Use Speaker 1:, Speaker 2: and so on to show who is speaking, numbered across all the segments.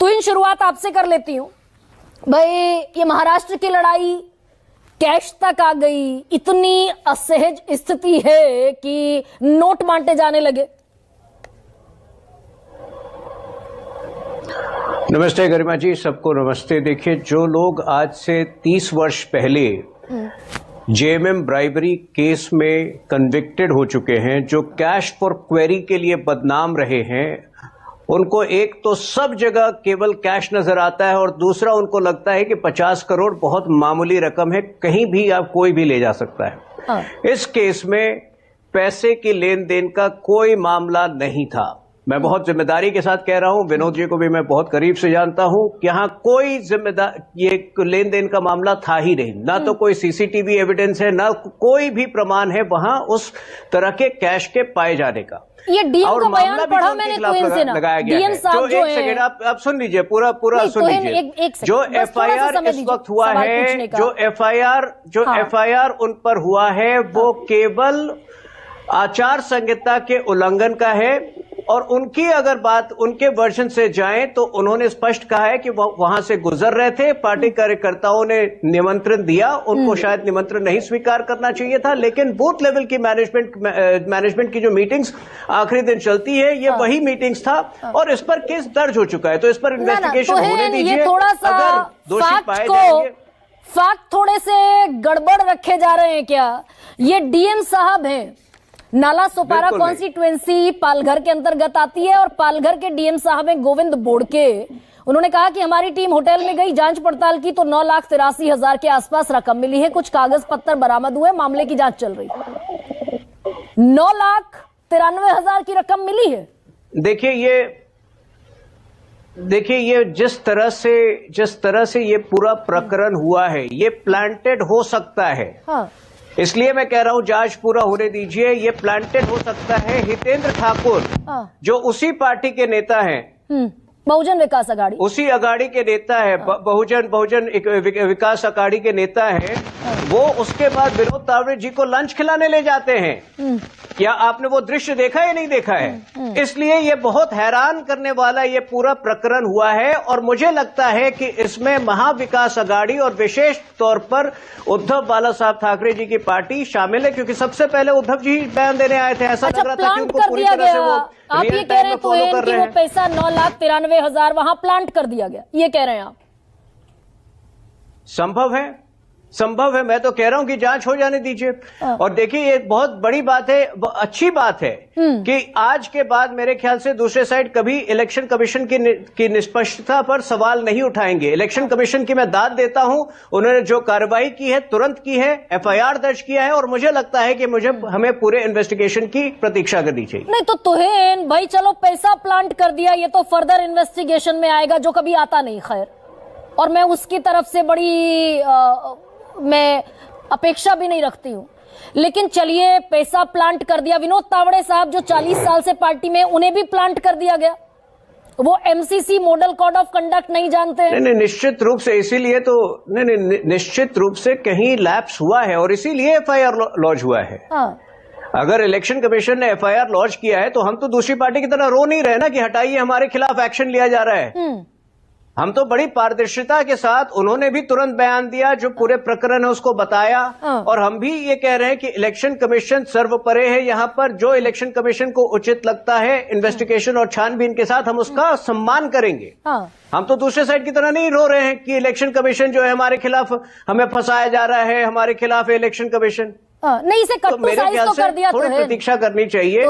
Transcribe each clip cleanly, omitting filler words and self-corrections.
Speaker 1: तो इन शुरुआत आपसे कर लेती हूं भाई, ये महाराष्ट्र की लड़ाई कैश तक आ गई, इतनी असहज स्थिति है कि नोट बांटे जाने लगे।
Speaker 2: नमस्ते गरिमा जी, सबको नमस्ते। देखिए, जो लोग आज से 30 वर्ष पहले जेएमएम ब्राइबरी केस में कन्विक्टेड हो चुके हैं, जो कैश फॉर क्वेरी के लिए बदनाम रहे हैं, उनको एक तो सब जगह केवल कैश नजर आता है और दूसरा उनको लगता है कि 50 करोड़ बहुत मामूली रकम है, कहीं भी आप कोई भी ले जा सकता है। इस केस में पैसे की लेन देन का कोई मामला नहीं था। मैं बहुत जिम्मेदारी के साथ कह रहा हूं, विनोद जी को भी मैं बहुत करीब से जानता हूं, यहां कोई ये लेन देन का मामला था ही नहीं। ना तो कोई सीसीटीवी एविडेंस है, ना कोई भी प्रमाण है वहां उस तरह के कैश के पाए जाने का।
Speaker 1: ये डीएम का बयान पढ़ा मैंने तो इनसे ना, डीएम साहब जो
Speaker 2: एक सेकंड आप सुन लीजिए, पूरा सुन लीजिए। जो एफआईआर इस वक्त हुआ है, जो एफआईआर उन पर हुआ है, वो केवल आचार संहिता के उल्लंघन का है। और उनकी अगर बात उनके वर्जन से जाए तो उन्होंने स्पष्ट कहा है कि वो वहां से गुजर रहे थे, पार्टी कार्यकर्ताओं ने निमंत्रण दिया, उनको शायद निमंत्रण नहीं स्वीकार करना चाहिए था, लेकिन बूथ लेवल की मैनेजमेंट की जो मीटिंग्स आखिरी दिन चलती है, ये वही मीटिंग्स था और इस पर केस दर्ज हो चुका है। तो इस पर इन्वेस्टिगेशन होने दीजिए।
Speaker 1: थोड़ा सा
Speaker 2: अगर दोषी पाए जाएंगे,
Speaker 1: फैक्ट थोड़े से गड़बड़ रखे जा रहे हैं क्या? ये डीएम साहब हैं, नाला सोपारा कॉन्स्टिट्यूएंसी पालघर के अंतर्गत आती है और पालघर के डीएम साहब हैं गोविंद बोड़के। उन्होंने कहा कि हमारी टीम होटल में गई, जांच पड़ताल की तो 9,83,000 के आसपास रकम मिली है, कुछ कागज पत्तर बरामद हुए, मामले की जांच चल रही है। 9,93,000 की रकम मिली है।
Speaker 2: देखिए ये जिस तरह से ये पूरा प्रकरण हुआ है, ये प्लांटेड हो सकता है।
Speaker 1: हाँ।
Speaker 2: इसलिए मैं कह रहा हूं जांच पूरा होने दीजिए। ये प्लांटेड हो सकता है। हितेंद्र ठाकुर जो उसी पार्टी के नेता हैं,
Speaker 1: बहुजन विकास अघाड़ी, उसी
Speaker 2: अघाड़ी के नेता है, बहुजन विकास अघाड़ी के नेता है, वो उसके बाद विनोद तावड़े जी को लंच खिलाने ले जाते हैं। क्या आपने वो दृश्य देखा या नहीं देखा है? इसलिए ये बहुत हैरान करने वाला ये पूरा प्रकरण हुआ है और मुझे लगता है कि इसमें महाविकास अघाड़ी और विशेष तौर पर उद्धव बाला साहब ठाकरे जी की पार्टी शामिल है, क्योंकि सबसे पहले उद्धव जी बयान देने आए थे। ऐसा लग रहा था कि उनको पूरी तरह से वो
Speaker 1: आप ये कह रहे हैं तो कि वो पैसा 9,93,000 वहां प्लांट कर दिया गया, ये कह रहे हैं आप?
Speaker 2: संभव है। मैं तो कह रहा हूं कि जांच हो जाने दीजिए। और देखिए, ये बहुत बड़ी बात है, अच्छी बात है कि आज के बाद मेरे ख्याल से दूसरे साइड कभी इलेक्शन कमीशन की निष्पक्षता पर सवाल नहीं उठाएंगे। इलेक्शन कमीशन की मैं दाद देता हूं, उन्होंने जो कार्रवाई की है तुरंत की है, एफआईआर दर्ज किया है और मुझे लगता है कि हमें पूरे इन्वेस्टिगेशन की प्रतीक्षा करनी चाहिए।
Speaker 1: नहीं तो तुहेन भाई, चलो पैसा प्लांट कर दिया, ये तो फर्दर इन्वेस्टिगेशन में आएगा, जो कभी आता नहीं। खैर, और मैं उसकी तरफ से बड़ी मैं अपेक्षा भी नहीं रखती हूं, लेकिन चलिए पैसा प्लांट कर दिया। विनोद तावड़े साहब जो 40 साल से पार्टी में, उन्हें भी प्लांट कर दिया गया। वो MCC model code of conduct नहीं जानते हैं।
Speaker 2: नहीं, निश्चित रूप से, इसीलिए तो निश्चित रूप से कहीं लैप्स हुआ है और इसीलिए एफआईआर लॉन्च हुआ है। अगर इलेक्शन कमीशन ने एफआईआर लॉन्च किया है तो हम तो दूसरी पार्टी की तरह रो नहीं रहे ना कि हटाइए, हमारे खिलाफ एक्शन लिया जा रहा है। हम तो बड़ी पारदर्शिता के साथ, उन्होंने भी तुरंत बयान दिया, जो पूरे प्रकरण है उसको बताया। और हम भी ये कह रहे हैं कि इलेक्शन कमीशन सर्वोपरि है। यहाँ पर जो इलेक्शन कमीशन को उचित लगता है इन्वेस्टिगेशन और छानबीन के साथ, हम उसका सम्मान करेंगे। हम तो दूसरे साइड की तरह नहीं रो रहे हैं कि इलेक्शन कमीशन जो है हमारे खिलाफ, हमें फंसाया जा रहा है, हमारे खिलाफ है इलेक्शन कमीशन।
Speaker 1: नहीं, इसे कट टू साइज तो कर दिया।
Speaker 2: थोड़ी प्रतीक्षा करनी चाहिए।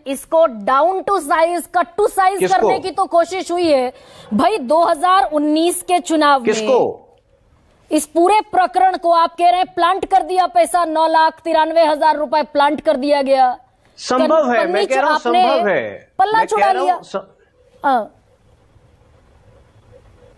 Speaker 1: इसको down to size, cut to size करने की तो कोशिश हुई है भाई। 2019 के चुनाव में इस पूरे प्रकरण को आप कह रहे हैं प्लांट कर दिया, पैसा 9,93,000 रुपए प्लांट कर दिया गया।
Speaker 2: संभव है, मैं कह रहा हूं संभव है,
Speaker 1: पल्ला छुड़ा लिया।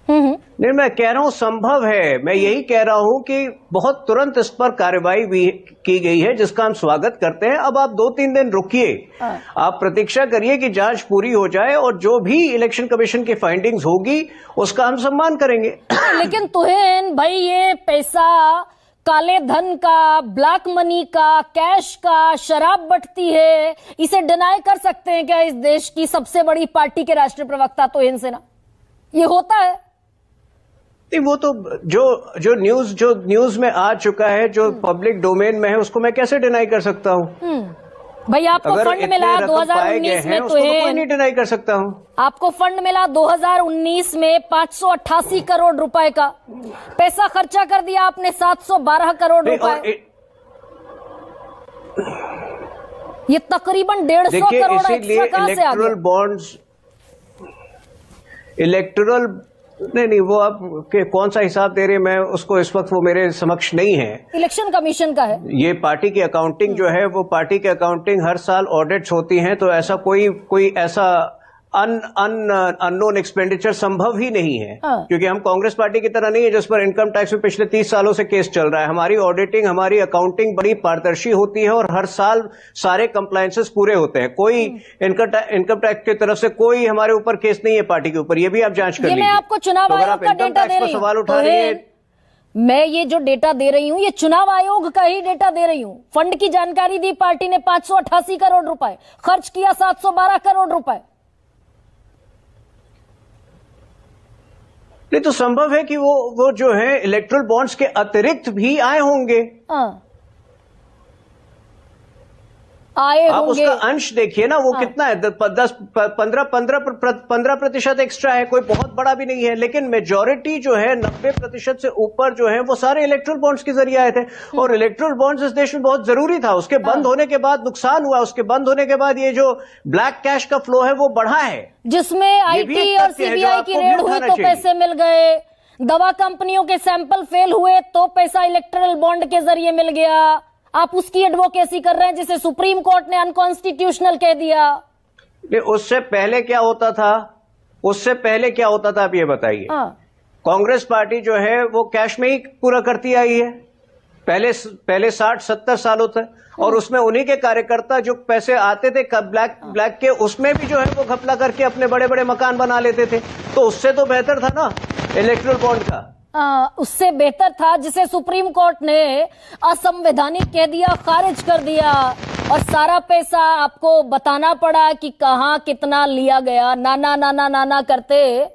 Speaker 2: नहीं, मैं कह रहा हूं संभव है। मैं यही कह रहा हूं कि बहुत तुरंत इस पर कार्रवाई भी की गई है, जिसका हम स्वागत करते हैं। अब आप 2-3 दिन रुकिए, आप प्रतीक्षा करिए कि जांच पूरी हो जाए और जो भी इलेक्शन कमीशन की फाइंडिंग्स होगी उसका हम सम्मान करेंगे।
Speaker 1: लेकिन तुहेन भाई, ये पैसा काले धन का, ब्लैक मनी का, कैश का, शराब बटती है, इसे डिनाई कर सकते हैं क्या इस देश की सबसे बड़ी पार्टी के राष्ट्रीय प्रवक्ता तुहिन सिन्हा? ये होता है।
Speaker 2: नहीं, वो तो जो न्यूज में आ चुका है, जो पब्लिक डोमेन में है, उसको मैं कैसे डिनाई कर सकता हूँ?
Speaker 1: भाई आपको फंड मिला 2019 में, तो
Speaker 2: कोई नहीं डिनाई कर सकता हूँ।
Speaker 1: आपको फंड मिला 2019 में 588 करोड़ रुपए का, पैसा खर्चा कर दिया आपने 712 करोड़ रुपए। ये तकरीबन 150 करोड़ एक्स्ट्रा कहां से आ गया?
Speaker 2: बॉन्ड्स इलेक्टोरल नहीं, वो आप कौन सा हिसाब दे रहे हैं, मैं उसको इस वक्त वो मेरे समक्ष नहीं है।
Speaker 1: इलेक्शन कमीशन का है
Speaker 2: ये। पार्टी की अकाउंटिंग जो है, वो पार्टी की अकाउंटिंग हर साल ऑडिट्स होती हैं, तो ऐसा कोई ऐसा अननोन एक्सपेंडिचर संभव ही नहीं है। क्योंकि हम कांग्रेस पार्टी की तरह नहीं है जिस पर इनकम टैक्स में पिछले 30 सालों से केस चल रहा है। हमारी ऑडिटिंग, हमारी अकाउंटिंग बड़ी पारदर्शी होती है और हर साल सारे कंप्लायंसेस पूरे होते हैं। कोई इनकम टैक्स की तरफ से कोई हमारे ऊपर केस नहीं है पार्टी के ऊपर। ये भी आप जांच कर लीजिए।
Speaker 1: मैं आपको चुनाव आयोग का डेटा दे रही हूं,
Speaker 2: सवाल उठा रही है।
Speaker 1: मैं ये जो डेटा दे रही हूं, ये चुनाव आयोग का ही डेटा दे रही हूं। फंड की जानकारी दी पार्टी ने, 588 करोड़ रुपए खर्च किया, 712 करोड़ रुपए।
Speaker 2: नहीं तो संभव है कि वो जो है इलेक्ट्रल बॉन्ड्स के अतिरिक्त भी आए होंगे।
Speaker 1: आए
Speaker 2: आप
Speaker 1: होंगे।
Speaker 2: उसका अंश देखिए ना, वो कितना है, 15% एक्स्ट्रा है, कोई बहुत बड़ा भी नहीं है। लेकिन मेजॉरिटी जो है 90% से ऊपर जो है वो सारे इलेक्ट्रल बॉन्ड्स के जरिए आए थे। और इलेक्ट्रल बॉन्ड्स इस देश में बहुत जरूरी था। उसके बंद होने के बाद नुकसान हुआ, उसके बंद होने के बाद ये जो ब्लैक कैश का फ्लो है वो बढ़ा है,
Speaker 1: जिसमें आईटी और सीबीआई की रेड हुई तो पैसे मिल गए, दवा कंपनियों के सैंपल फेल हुए तो पैसा इलेक्ट्रल बॉन्ड के जरिए मिल गया। आप उसकी एडवोकेसी कर रहे हैं जिसे सुप्रीम कोर्ट ने अनकॉन्स्टिट्यूशनल कह दिया।
Speaker 2: उससे पहले क्या होता था? आप ये बताइए। कांग्रेस पार्टी जो है वो कैश में ही पूरा करती आई है पहले 60-70 सालों तक। और उसमें उन्हीं के कार्यकर्ता जो पैसे आते थे ब्लैक के, उसमें भी जो है वो घपला करके अपने बड़े बड़े मकान बना लेते थे। तो उससे तो बेहतर था ना इलेक्ट्रल बॉन्ड का।
Speaker 1: उससे बेहतर था, जिसे सुप्रीम कोर्ट ने असंवैधानिक कह दिया, खारिज कर दिया। और सारा पैसा आपको बताना पड़ा कि कहां कितना लिया गया। नाना नाना नाना करते